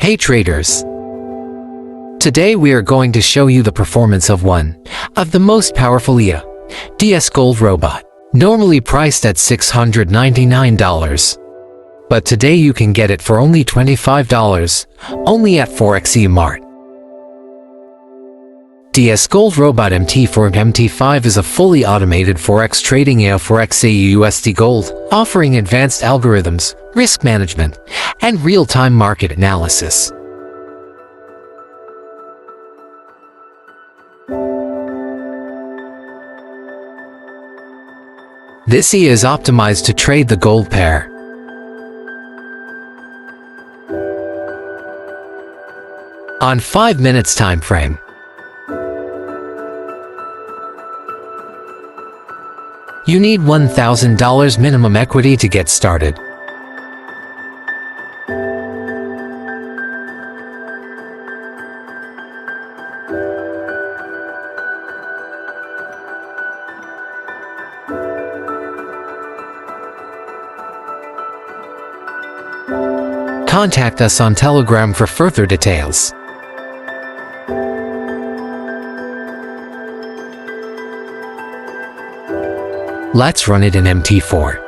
Hey traders! Today we are going to show you the performance of one of the most powerful XAUUSD Gold Robot, normally priced at $699. But today you can get it for only $25, only at Forexpro. Gold Robot MT4 MT5 is a fully automated Forex trading for XAUUSD Gold, offering advanced algorithms, risk management, and real-time market analysis. This is optimized to trade the gold pair. On 5 minutes time frame. You need $1,000 minimum equity to get started. Contact us on Telegram for further details. Let's run it in MT4.